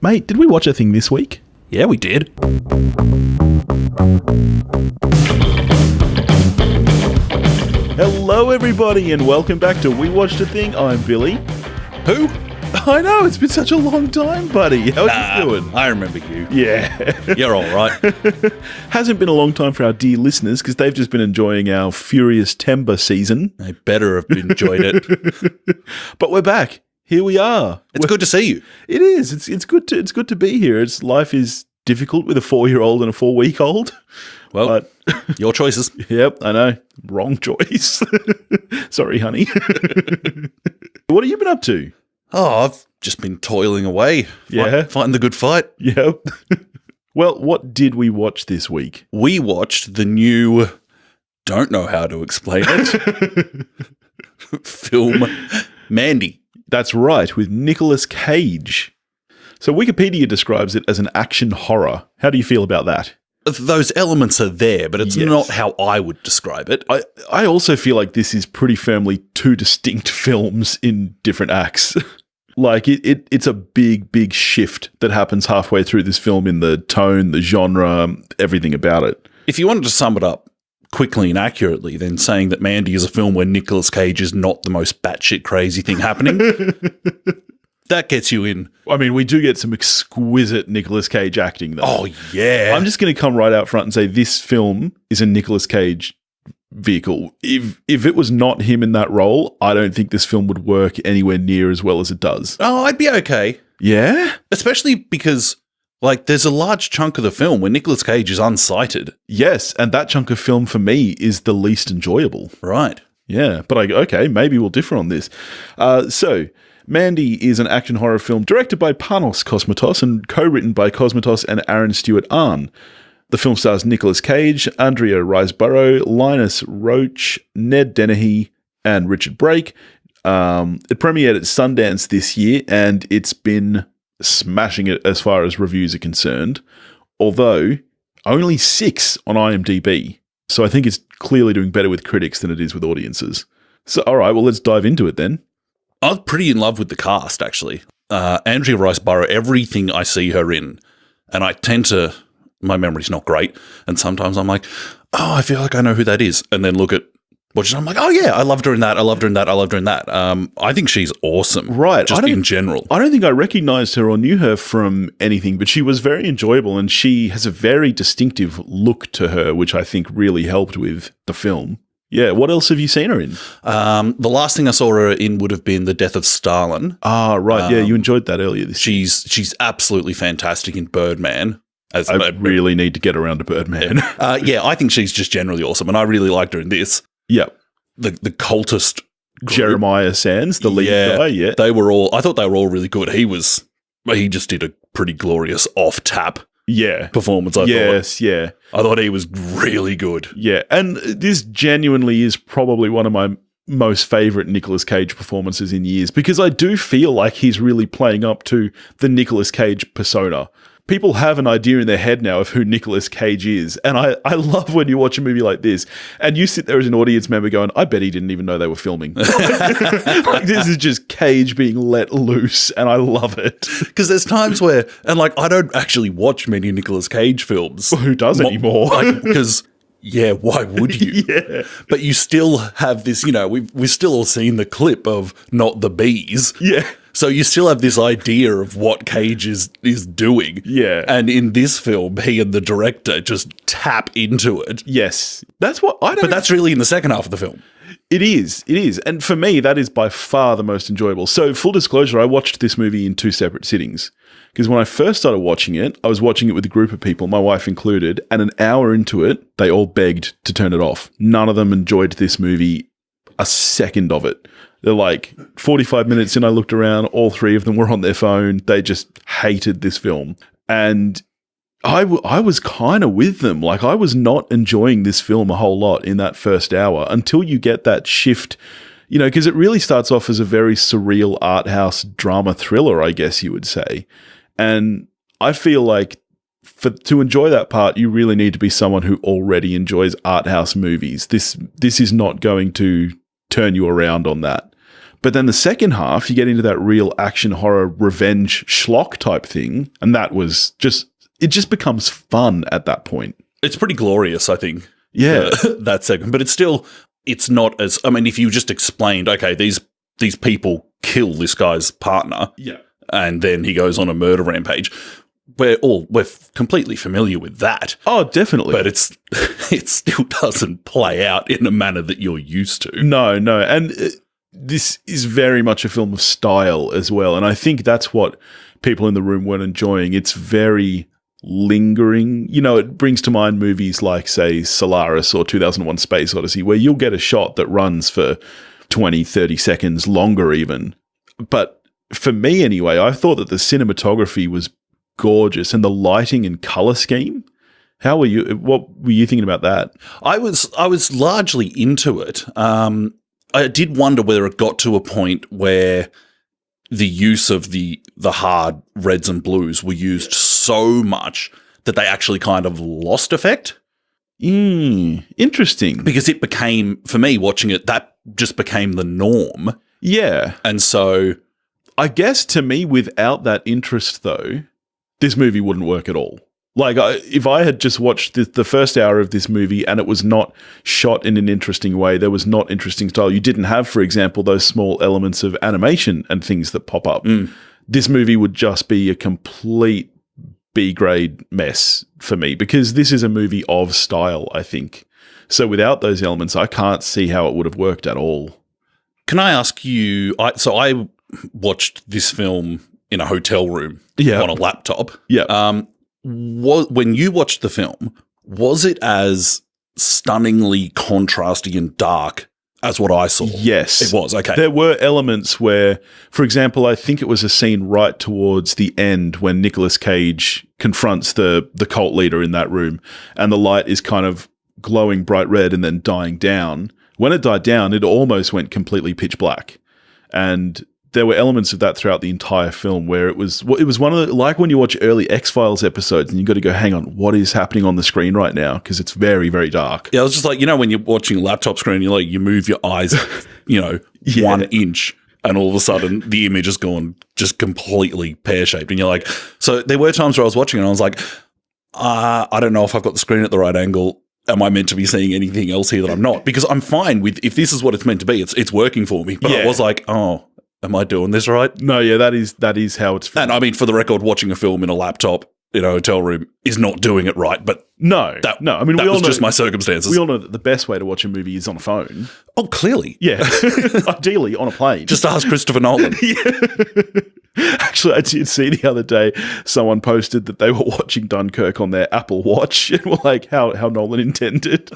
Mate, did we watch a thing this week? Yeah, we did. Hello, everybody, and welcome back to We Watched a Thing. I'm Billy. Who? I know, it's been such a long time, buddy. How are you doing? I remember you. Yeah. You're all right. Hasn't been a long time for our dear listeners because they've just been enjoying our Furious Timber season. They better have enjoyed it. But we're back. Here we are. It's good to see you. It is. It's good to be here. Life is difficult with a 4-year-old and a 4-week-old. Well, but, your choices. Yep, I know. Wrong choice. Sorry, honey. What have you been up to? Oh, I've just been toiling away. Fighting the good fight. Yep. Well, what did we watch this week? We watched the new, don't know how to explain it, film Mandy. That's right, with Nicolas Cage. So Wikipedia describes it as an action horror. How do you feel about that? Those elements are there, but it's not how I would describe it. I also feel like this is pretty firmly two distinct films in different acts. Like, it's a big shift that happens halfway through this film in the tone, the genre, everything about it. If you wanted to sum it up quickly and accurately, then saying that Mandy is a film where Nicolas Cage is not the most batshit crazy thing happening, that gets you in. I mean, we do get some exquisite Nicolas Cage acting, though. Oh, yeah. I'm just going to come right out front and say this film is a Nicolas Cage vehicle. If it was not him in that role, I don't think this film would work anywhere near as well as it does. Oh, I'd be okay. Yeah? Especially because, like, there's a large chunk of the film where Nicolas Cage is unsighted. Yes, and that chunk of film for me is the least enjoyable. Right. Yeah, but okay, maybe we'll differ on this. So, Mandy is an action horror film directed by Panos Cosmatos and co-written by Cosmatos and Aaron Stewart-Ahn. The film stars Nicolas Cage, Andrea Riseborough, Linus Roache, Ned Dennehy, and Richard Brake. It premiered at Sundance this year, and it's been smashing it as far as reviews are concerned, although only 6 on IMDb. So I think it's clearly doing better with critics than it is with audiences. So, all right, well, let's dive into it then. I was pretty in love with the cast, actually. Andrea Riseborough, everything I see her in, and I tend to... my memory's not great, and sometimes I'm like, oh, I feel like I know who that is, and then look at what she's, I'm like, oh yeah, I loved her in that, I loved her in that, I loved her in that. I think she's awesome, right? Just in general. I don't think I recognized her or knew her from anything, but she was very enjoyable, and she has a very distinctive look to her, which I think really helped with the film. Yeah, what else have you seen her in? The last thing I saw her in would have been The Death of Stalin. Ah, right, yeah, you enjoyed that earlier this year. She's absolutely fantastic in Birdman. I really need to get around to Birdman. Yeah, I think she's just generally awesome, and I really liked her in this. Yeah. The cultist group. Jeremiah Sands, the lead guy, yeah. I thought they were all really good. He just did a pretty glorious off-tap performance, I thought. Yes, yeah. I thought he was really good. Yeah, and this genuinely is probably one of my most favourite Nicolas Cage performances in years, because I do feel like he's really playing up to the Nicolas Cage persona. People have an idea in their head now of who Nicolas Cage is, and I love when you watch a movie like this, and you sit there as an audience member going, I bet he didn't even know they were filming. Like, this is just Cage being let loose, and I love it. Because there's times where, and like, I don't actually watch many Nicolas Cage films. Well, who does anymore? Because... yeah, why would you? Yeah. But you still have this, we've still all seen the clip of Not the Bees. Yeah. So you still have this idea of what Cage is doing. Yeah. And in this film, he and the director just tap into it. Yes. That's what I don't... But that's really in the second half of the film. It is. And for me, that is by far the most enjoyable. So, full disclosure, I watched this movie in 2 separate sittings. Because when I first started watching it, I was watching it with a group of people, my wife included, and an hour into it, they all begged to turn it off. None of them enjoyed this movie a second of it. They're like, 45 minutes in, I looked around, all 3 of them were on their phone. They just hated this film. And I was kind of with them. Like, I was not enjoying this film a whole lot in that first hour until you get that shift, because it really starts off as a very surreal art house drama thriller, I guess you would say. And I feel like to enjoy that part, you really need to be someone who already enjoys art house movies. This is not going to turn you around on that. But then the second half, you get into that real action horror revenge schlock type thing, and that was it just becomes fun at that point. It's pretty glorious, I think. Yeah. That segment. But it's not as, I mean, if you just explained, okay, these people kill this guy's partner. Yeah. And then he goes on a murder rampage. We're completely familiar with that. Oh, definitely. But it still doesn't play out in a manner that you're used to. No. And this is very much a film of style as well. And I think that's what people in the room weren't enjoying. It's very lingering. You know, it brings to mind movies like, say, Solaris or 2001 Space Odyssey, where you'll get a shot that runs for 20, 30 seconds longer even. But for me anyway, I thought that the cinematography was gorgeous and the lighting and color scheme. What were you thinking about that? I was largely into it. I did wonder whether it got to a point where the use of the hard reds and blues were used so much that they actually kind of lost effect. Interesting. Because it became, for me, watching it, that just became the norm. Yeah. And so I guess to me, without that interest, though, this movie wouldn't work at all. Like, if I had just watched the first hour of this movie and it was not shot in an interesting way, there was not interesting style, you didn't have, for example, those small elements of animation and things that pop up, this movie would just be a complete B-grade mess for me, because this is a movie of style, I think. So without those elements, I can't see how it would have worked at all. Can I ask you, I watched this film in a hotel room on a laptop. Yeah. When you watched the film, was it as stunningly contrasty and dark as what I saw? Yes. It was, okay. There were elements where, for example, I think it was a scene right towards the end when Nicolas Cage confronts the cult leader in that room, and the light is kind of glowing bright red and then dying down. When it died down, it almost went completely pitch black. And there were elements of that throughout the entire film where it was one of the, like when you watch early X-Files episodes and you got to go, hang on, what is happening on the screen right now? Because it's very, very dark. Yeah, I was just like, when you're watching a laptop screen, you move your eyes, 1 inch, and all of a sudden the image is gone just completely pear-shaped. And you're like, so there were times where I was watching and I was like, I don't know if I've got the screen at the right angle. Am I meant to be seeing anything else here that I'm not? Because I'm fine with, if this is what it's meant to be, it's working for me. But I was like, oh, am I doing this right? No, yeah, that is how it's filmed. And I mean, for the record, watching a film in a laptop in a hotel room is not doing it right. But I mean, that was just my circumstances. We all know that the best way to watch a movie is on a phone. Oh, clearly. Yeah. Ideally on a plane. Just ask Christopher Nolan. Actually, I did see the other day someone posted that they were watching Dunkirk on their Apple Watch and were like, how Nolan intended.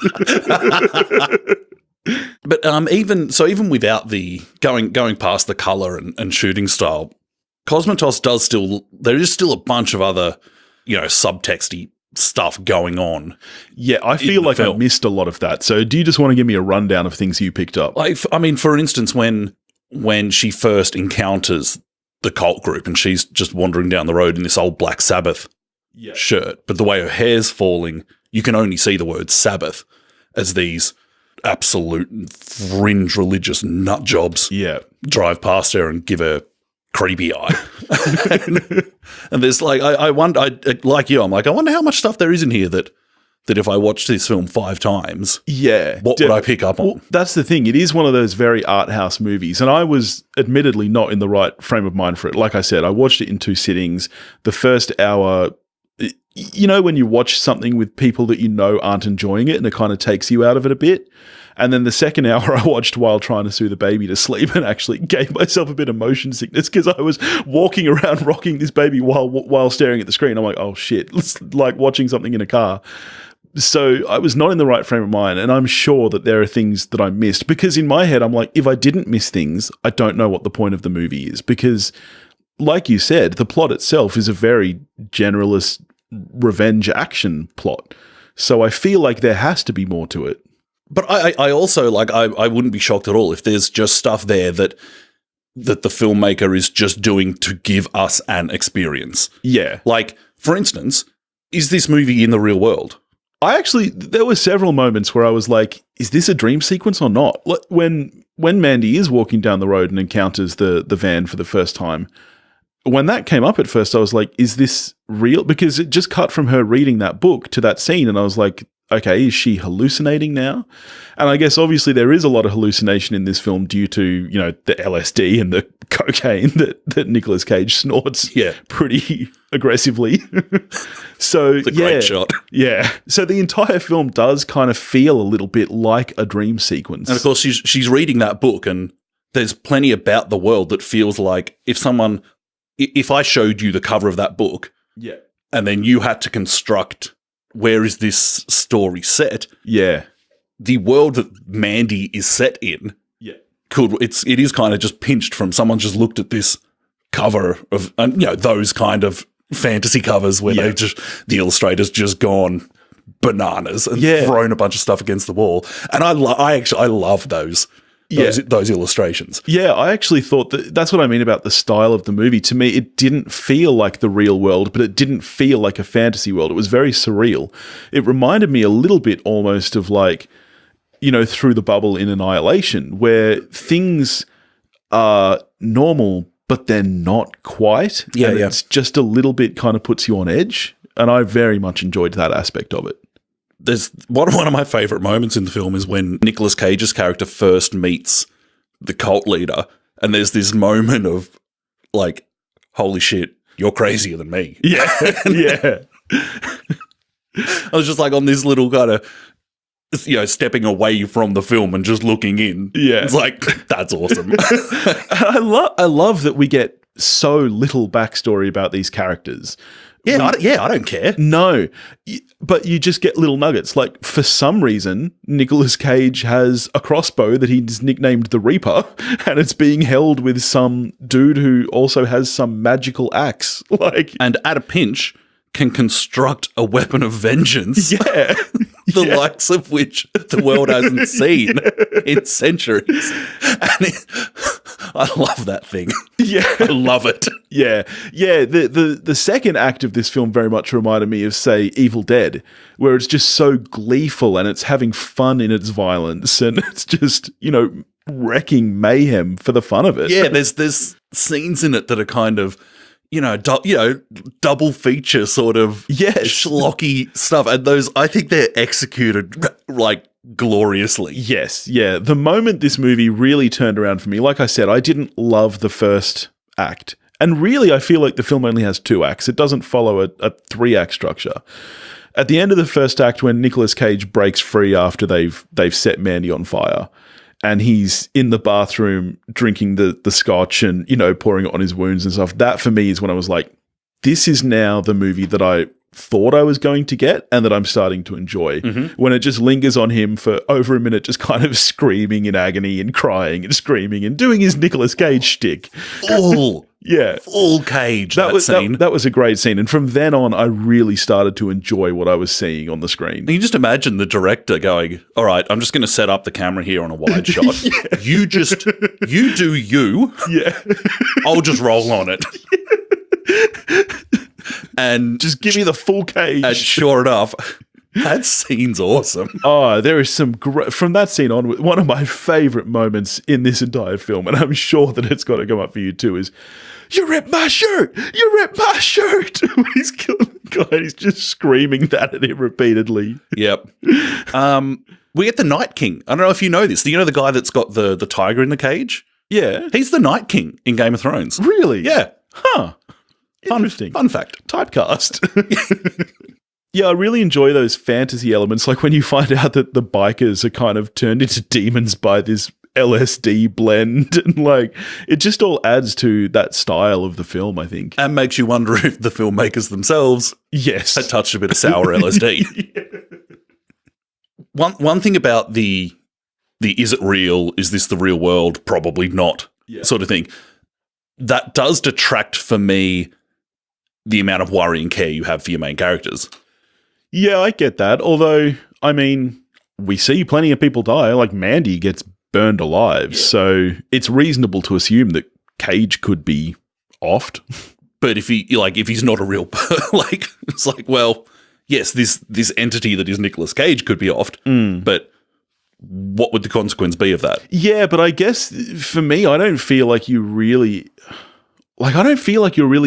But even without the going past the color and shooting style, Cosmatos there is still a bunch of other, subtexty stuff going on. Yeah, I feel like I missed a lot of that. So do you just want to give me a rundown of things you picked up? Like, I mean, for instance, when she first encounters the cult group and she's just wandering down the road in this old Black Sabbath shirt, but the way her hair's falling, you can only see the word Sabbath as these absolute fringe religious nut jobs drive past her and give her creepy eye. and there's like, I wonder, like you, I'm like, I wonder how much stuff there is in here that if I watched this film 5 times, what would I pick up on? Well, that's the thing. It is one of those very art house movies, and I was admittedly not in the right frame of mind for it. Like I said, I watched it in 2 sittings. The first hour, when you watch something with people that aren't enjoying it and it kind of takes you out of it a bit. And then the second hour I watched while trying to soothe the baby to sleep and actually gave myself a bit of motion sickness because I was walking around rocking this baby while staring at the screen. I'm like, oh shit, it's like watching something in a car. So I was not in the right frame of mind, and I'm sure that there are things that I missed because in my head I'm like, if I didn't miss things, I don't know what the point of the movie is because, like you said, the plot itself is a very generalist revenge action plot. So I feel like there has to be more to it. But I also, like, I wouldn't be shocked at all if there's just stuff there that the filmmaker is just doing to give us an experience. Yeah. Like, for instance, is this movie in the real world? There were several moments where I was like, is this a dream sequence or not? When Mandy is walking down the road and encounters the van for the first time, when that came up at first, I was like, is this real? Because it just cut from her reading that book to that scene, and I was like, okay, is she hallucinating now? And I guess obviously there is a lot of hallucination in this film due to, you know, the LSD and the cocaine that Nicolas Cage snorts pretty aggressively. So it's a great shot. Yeah. So the entire film does kind of feel a little bit like a dream sequence. And of course she's reading that book, and there's plenty about the world that feels like if I showed you the cover of that book, and then you had to construct where is this story set, the world that Mandy is set in, it is kind of just pinched from someone just looked at this cover of, and you know, those kind of fantasy covers where the illustrator's just gone bananas and thrown a bunch of stuff against the wall, and I love those illustrations. Yeah, I actually thought that's what I mean about the style of the movie. To me, it didn't feel like the real world, but it didn't feel like a fantasy world. It was very surreal. It reminded me a little bit almost of like, you know, Through the Bubble in Annihilation, where things are normal, but they're not quite. It's just a little bit kind of puts you on edge. And I very much enjoyed that aspect of it. There's one of my favorite moments in the film is when Nicolas Cage's character first meets the cult leader, and there's this moment of like, holy shit, you're crazier than me. Yeah. I was just like on this little kind of, you know, stepping away from the film and just looking in. Yeah. It's like, that's awesome. I love that we get so little backstory about these characters. I don't care. No, but you just get little nuggets. Like, for some reason, Nicolas Cage has a crossbow that he's nicknamed the Reaper, and it's being held with some dude who also has some magical axe. And at a pinch, can construct a weapon of vengeance. Yeah. The likes of which the world hasn't seen in centuries. And I love that thing. Yeah. I love it. Yeah. Yeah. The second act of this film very much reminded me of, say, Evil Dead, where it's just so gleeful and it's having fun in its violence, and it's just, you know, wrecking mayhem for the fun of it. Yeah, there's scenes in it that are kind of, double feature sort of schlocky stuff. And those, I think they're executed like gloriously. Yes. Yeah. The moment this movie really turned around for me, like I said, I didn't love the first act. And really, I feel like the film only has 2 acts. It doesn't follow a 3-act structure. At the end of the first act, when Nicolas Cage breaks free after they've set Mandy on fire, and he's in the bathroom drinking the scotch and, you know, pouring it on his wounds and stuff. That for me is when I was like, this is now the movie that I thought I was going to get and that I'm starting to enjoy. Mm-hmm. When it just lingers on him for over a minute, just kind of screaming in agony and crying and screaming and doing his Nicolas Cage shtick. Full Cage, that scene. That was a great scene. And from then on, I really started to enjoy what I was seeing on the screen. You can just imagine the director going, all right, I'm just going to set up the camera here on a wide shot. You do you. Yeah. I'll just roll on it. And just give me the full Cage. And sure enough, that scene's awesome. Oh, there is some from that scene on, one of my favorite moments in this entire film, and I'm sure that it's got to come up for you too, is, you ripped my shirt! You ripped my shirt! He's killing the guy. He's just screaming that at him repeatedly. Yep. We get the Night King. I don't know if you know this. Do you know the guy that's got the tiger in the cage? Yeah. He's the Night King in Game of Thrones. Really? Yeah. Huh. Interesting. Fun fact. Typecast. Yeah, I really enjoy those fantasy elements, like when you find out that the bikers are kind of turned into demons by this LSD blend, and like it just all adds to that style of the film, I think. And makes you wonder if the filmmakers themselves had touched a bit of sour LSD. Yeah. One thing about the is it real, is this the real world, probably not sort of thing, that does detract for me the amount of worry and care you have for your main characters. Yeah, I get that. Although, I mean, we see plenty of people die. Like Mandy gets burned alive. So it's reasonable to assume that Cage could be offed. But if he's not a real, it's like, well, yes, this entity that is Nicolas Cage could be offed, but what would the consequence be of that? Yeah, but I guess for me, I don't feel like you're really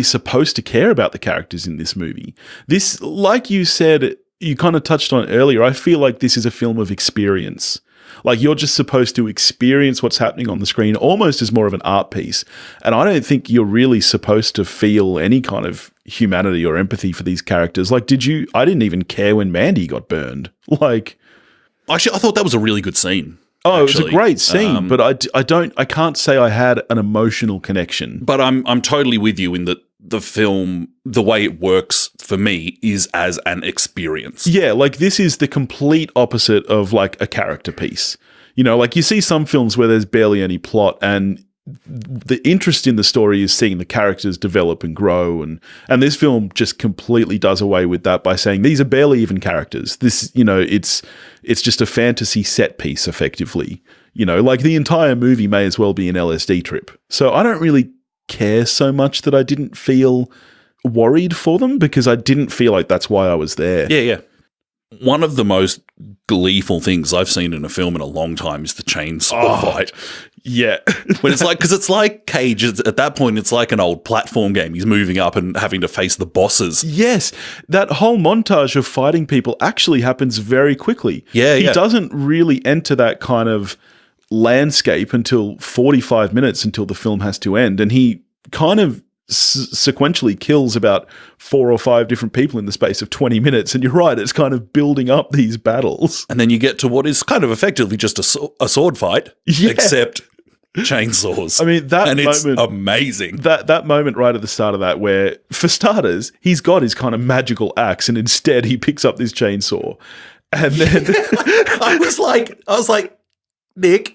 supposed to care about the characters in this movie. This, like you said, you kind of touched on earlier, I feel like this is a film of experience. Like, you're just supposed to experience what's happening on the screen almost as more of an art piece. And I don't think you're really supposed to feel any kind of humanity or empathy for these characters. Like, I didn't even care when Mandy got burned. Like, actually, I thought that was a really good scene. Oh, actually. It was a great scene, but I can't say I had an emotional connection. But I'm totally with you in that the film, the way it works for me is as an experience. Yeah, like this is the complete opposite of like a character piece. You know, like you see some films where there's barely any plot and the interest in the story is seeing the characters develop and grow, and this film just completely does away with that by saying these are barely even characters. This, you know, it's just a fantasy set piece effectively. You know, like the entire movie may as well be an LSD trip. So I don't really care so much that I didn't feel worried for them, because I didn't feel like that's why I was there. Yeah. One of the most gleeful things I've seen in a film in a long time is the chainsaw fight. Yeah. When it's like, because it's like Cage, at that point, it's like an old platform game. He's moving up and having to face the bosses. Yes. That whole montage of fighting people actually happens very quickly. Yeah. He doesn't really enter that kind of landscape until 45 minutes until the film has to end. And he kind of sequentially kills about 4 or 5 different people in the space of 20 minutes. And you're right, it's kind of building up these battles. And then you get to what is kind of effectively just a sword fight, except chainsaws. I mean, it's amazing. That moment right at the start of that, where, for starters, he's got his kind of magical axe and instead he picks up this chainsaw. And then I was like, Nick,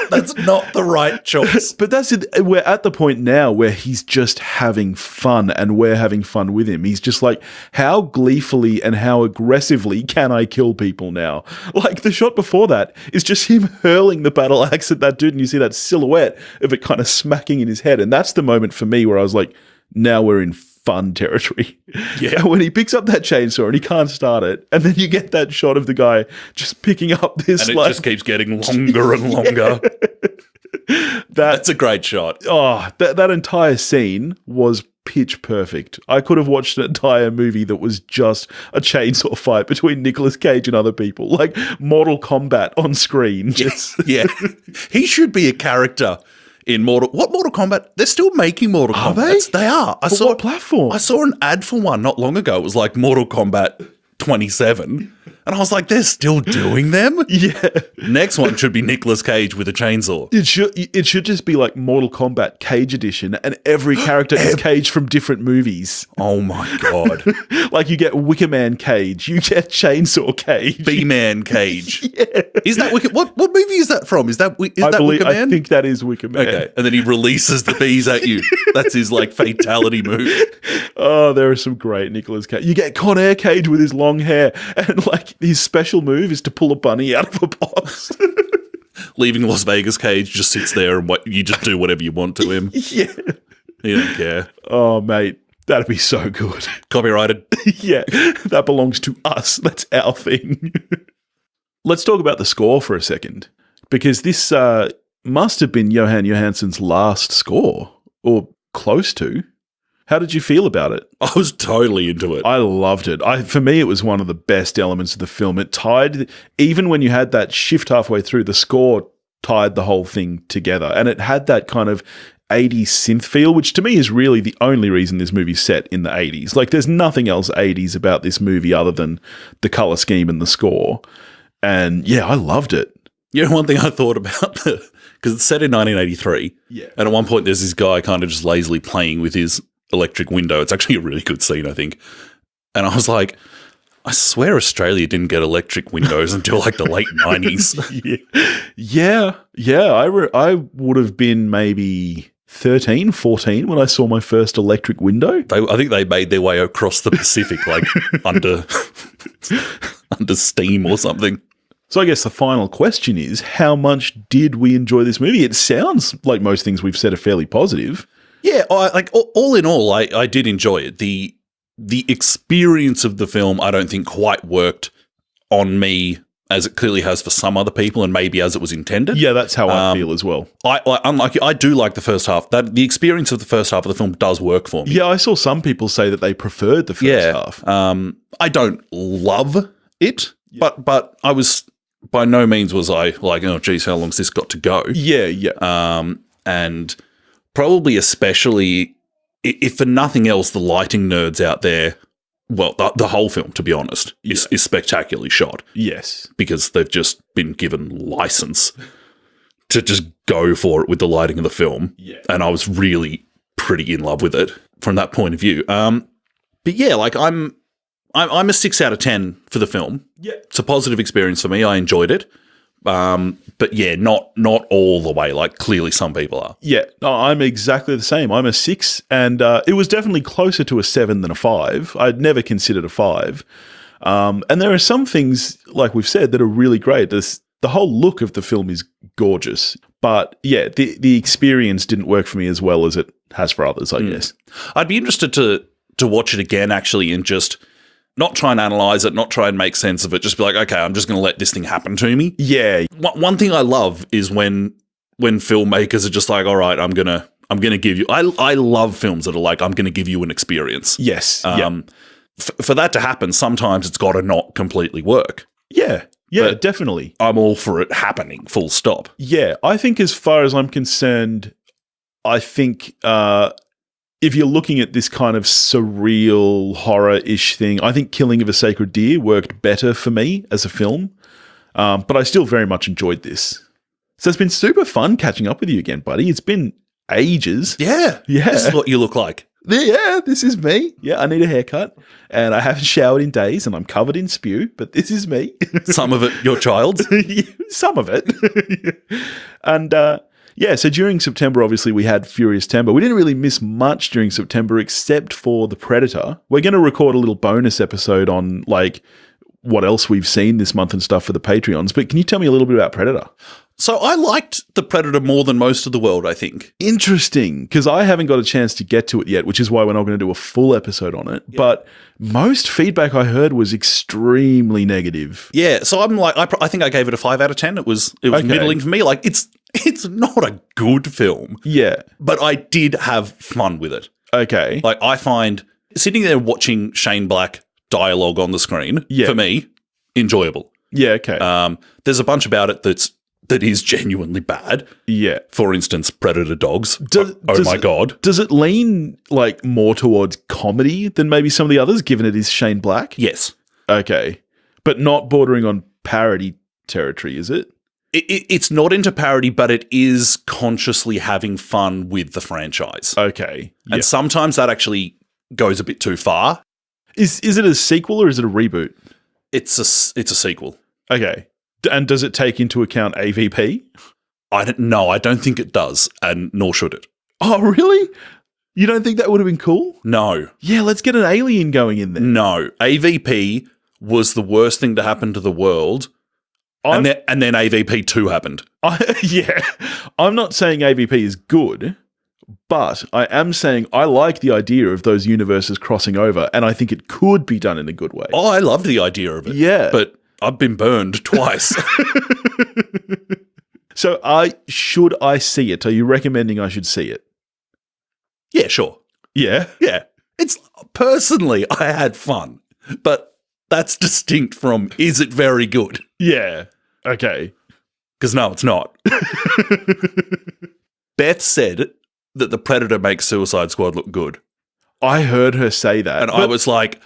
that's not the right choice. But that's it. We're at the point now where he's just having fun and we're having fun with him. He's just like, how gleefully and how aggressively can I kill people now? Like, the shot before that is just him hurling the battle axe at that dude, and you see that silhouette of it kind of smacking in his head. And that's the moment for me where I was like, now we're in fun territory. Yeah. When he picks up that chainsaw and he can't start it, and then you get that shot of the guy just picking up this, and it just keeps getting longer and longer. That's a great shot. Oh, that entire scene was pitch perfect. I could have watched an entire movie that was just a chainsaw fight between Nicolas Cage and other people, like Mortal Kombat on screen. Yeah. He should be a character in Mortal Kombat? They're still making Mortal Kombat. Are they? They are. What platform? I saw an ad for one not long ago. It was like Mortal Kombat 27. And I was like, they're still doing them? Yeah. Next one should be Nicolas Cage with a chainsaw. It should just be like Mortal Kombat Cage Edition, and every character is Cage from different movies. Oh my God. Like, you get Wicker Man Cage, you get Chainsaw Cage. B-Man Cage. Yeah. Is that Wicker? What movie is that from? Is that Wicker Man? I think that is Wicker Man. Okay. And then he releases the bees at you. That's his like fatality move. Oh, there are some great Nicolas Cage. You get Con Air Cage with his long hair, and like his special move is to pull a bunny out of a box. Leaving Las Vegas Cage just sits there and you just do whatever you want to him. Yeah. He don't care. Oh, mate. That'd be so good. Copyrighted. Yeah. That belongs to us. That's our thing. Let's talk about the score for a second, because this must have been Johan Johansson's last score, or close to. How did you feel about it? I was totally into it. I loved it. For me, it was one of the best elements of the film. It tied, even when you had that shift halfway through, the score tied the whole thing together. And it had that kind of 80s synth feel, which to me is really the only reason this movie's set in the 80s. Like, there's nothing else 80s about this movie other than the color scheme and the score. And yeah, I loved it. You know, one thing I thought about, because it's set in 1983. Yeah. And at one point, there's this guy kind of just lazily playing with his electric window. It's actually a really good scene, I think. And I was like, I swear Australia didn't get electric windows until like the late 90s. Yeah. I would have been maybe 13, 14 when I saw my first electric window. I think they made their way across the Pacific, like under steam or something. So I guess the final question is, how much did we enjoy this movie? It sounds like most things we've said are fairly positive. Yeah, all in all, I did enjoy it. The the experience of the film, I don't think quite worked on me as it clearly has for some other people, and maybe as it was intended. Yeah, that's how I feel as well. Unlike you, I do like the first half. That the experience of the first half of the film does work for me. Yeah, I saw some people say that they preferred the first half. I don't love it, but I was by no means was I like, oh, geez, how long's this got to go? Yeah. And probably especially if for nothing else, the lighting nerds out there. Well, the whole film, to be honest, is spectacularly shot. Yes. Because they've just been given license to just go for it with the lighting of the film. Yeah. And I was really pretty in love with it from that point of view. But yeah, like I'm a 6 out of 10 for the film. Yeah. It's a positive experience for me. I enjoyed it. But yeah, not all the way. Like clearly some people are. Yeah, no, I'm exactly the same. I'm a 6, and it was definitely closer to a 7 than a 5. I'd never considered a 5. And there are some things, like we've said, that are really great. The whole look of the film is gorgeous. But yeah, the experience didn't work for me as well as it has for others, I guess. I'd be interested to watch it again, actually, and just not try and analyze it, not try and make sense of it, just be like, okay, I'm just going to let this thing happen to me. Yeah. One thing I love is when filmmakers are just like, all right, I'm going to give you, I love films that are like, I'm going to give you an experience. Yes. For that to happen, sometimes it's got to not completely work. Yeah. Yeah, But definitely. I'm all for it happening, full stop. Yeah, I think as far as I'm concerned, I think if you're looking at this kind of surreal horror-ish thing, I think Killing of a Sacred Deer worked better for me as a film, but I still very much enjoyed this. So it's been super fun catching up with you again, buddy. It's been ages. Yeah. Yeah. This is what you look like. Yeah, this is me. Yeah, I need a haircut, and I haven't showered in days, and I'm covered in spew, but this is me. Some of it your child's. Some of it. And yeah, so during September, obviously, we had Furious Timber. We didn't really miss much during September except for The Predator. We're going to record a little bonus episode on, like, what else we've seen this month and stuff for the Patreons. But can you tell me a little bit about Predator? So I liked The Predator more than most of the world, I think. Interesting, because I haven't got a chance to get to it yet, which is why we're not going to do a full episode on it. Yeah. But most feedback I heard was extremely negative. Yeah, so I'm like, I think I gave it a 5 out of 10. It was okay. Middling for me. Like, it's not a good film. Yeah. But I did have fun with it. Okay. Like, I find sitting there watching Shane Black dialogue on the screen, for me, enjoyable. Yeah, okay. There's a bunch about it that is genuinely bad. Yeah. For instance, Predator dogs. My God. Does it lean like more towards comedy than maybe some of the others, given it is Shane Black? Yes. Okay. But not bordering on parody territory, is it? It's not into parody, but it is consciously having fun with the franchise. Okay. And sometimes that actually goes a bit too far. Is it a sequel or is it a reboot? It's a sequel. Okay. And does it take into account AVP? I don't think it does, and nor should it. Oh, really? You don't think that would have been cool? No. Yeah, let's get an alien going in there. No. AVP was the worst thing to happen to the world, and then AVP 2 happened. Yeah. I'm not saying AVP is good, but I am saying I like the idea of those universes crossing over, and I think it could be done in a good way. Oh, I loved the idea of it. Yeah. But I've been burned twice. So should I see it? Are you recommending I should see it? Yeah, sure. Yeah? Yeah. It's personally, I had fun, but that's distinct from, is it very good? Yeah. Okay. Because no, it's not. Beth said that The Predator makes Suicide Squad look good. I heard her say that. And I was like,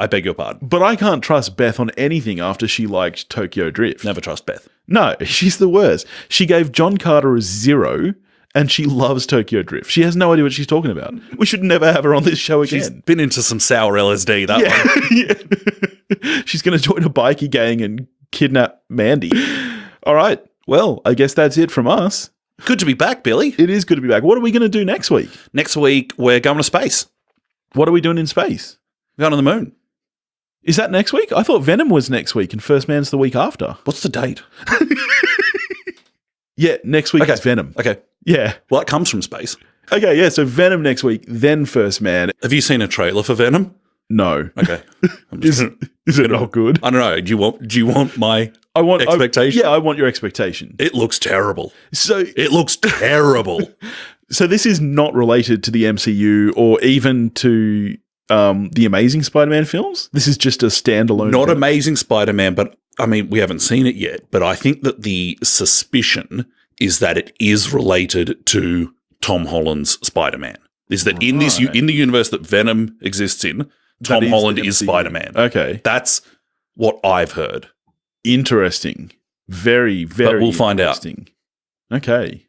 I beg your pardon. But I can't trust Beth on anything after she liked Tokyo Drift. Never trust Beth. No, she's the worst. She gave John Carter a 0 and she loves Tokyo Drift. She has no idea what she's talking about. We should never have her on this show again. She's been into some sour LSD, that one. Yeah. She's going to join a bikie gang and kidnap Mandy. All right. Well, I guess that's it from us. Good to be back, Billy. It is good to be back. What are we going to do next week? Next week, we're going to space. What are we doing in space? We're going to the moon. Is that next week? I thought Venom was next week and First Man's the week after. What's the date? Yeah, next week is Venom. Okay. Yeah. Well, that comes from space. Okay, yeah, so Venom next week, then First Man. Have you seen a trailer for Venom? No. Okay. Is it not good? I don't know. Do you want my expectation? I want your expectation. It looks terrible. So it looks terrible. So this is not related to the MCU or even to the Amazing Spider-Man films? This is just a standalone Not film. Amazing Spider-Man, but I mean, we haven't seen it yet, but I think that the suspicion is that it is related to Tom Holland's Spider-Man. Is that in the universe that Venom exists in, Tom Holland is Spider-Man. Okay. That's what I've heard. Interesting. Very, very But we'll find out. Okay.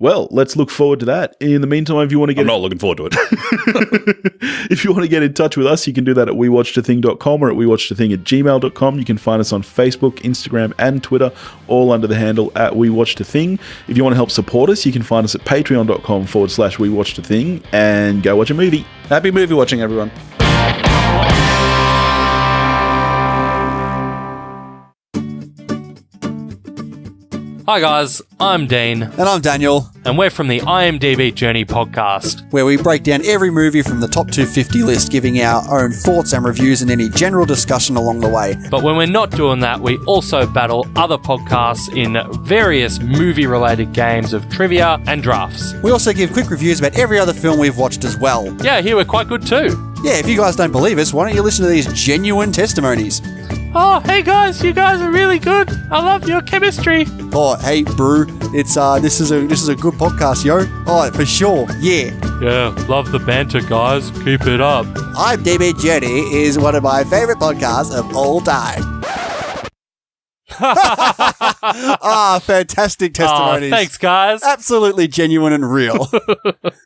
Well, let's look forward to that. In the meantime, if you want to get... I'm not looking forward to it. If you want to get in touch with us, you can do that at wewatchedathing.com or at wewatchedathing@gmail.com. You can find us on Facebook, Instagram, and Twitter, all under the handle at wewatchedathing. If you want to help support us, you can find us at patreon.com/wewatchedathing and go watch a movie. Happy movie watching, everyone. Hi guys, I'm Dean, And I'm Daniel, and we're from the IMDb Journey podcast. where we break down every movie from the top 250 list, giving our own thoughts and reviews and any general discussion along the way. But when we're not doing that, we also battle other podcasts in various movie-related games of trivia and drafts. We also give quick reviews about every other film we've watched as well. Yeah, here we're quite good too. Yeah, if you guys don't believe us, why don't you listen to these genuine testimonies? Oh, hey guys, you guys are really good. I love your chemistry. Oh, hey, brew, it's this is a good podcast, yo. Oh, for sure, yeah. Yeah, love the banter, guys. Keep it up. IMDb Journey is one of my favorite podcasts of all time. Fantastic testimonies. Oh, thanks, guys. Absolutely genuine and real.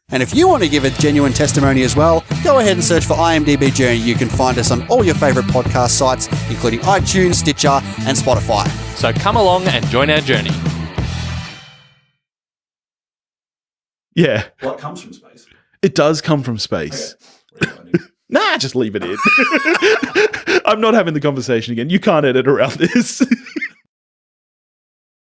And if you want to give a genuine testimony as well, go ahead and search for IMDb Journey. You can find us on all your favourite podcast sites, including iTunes, Stitcher, and Spotify. So come along and join our journey. Yeah. What comes from space? It does come from space. Nah, just leave it in. I'm not having the conversation again. You can't edit around this.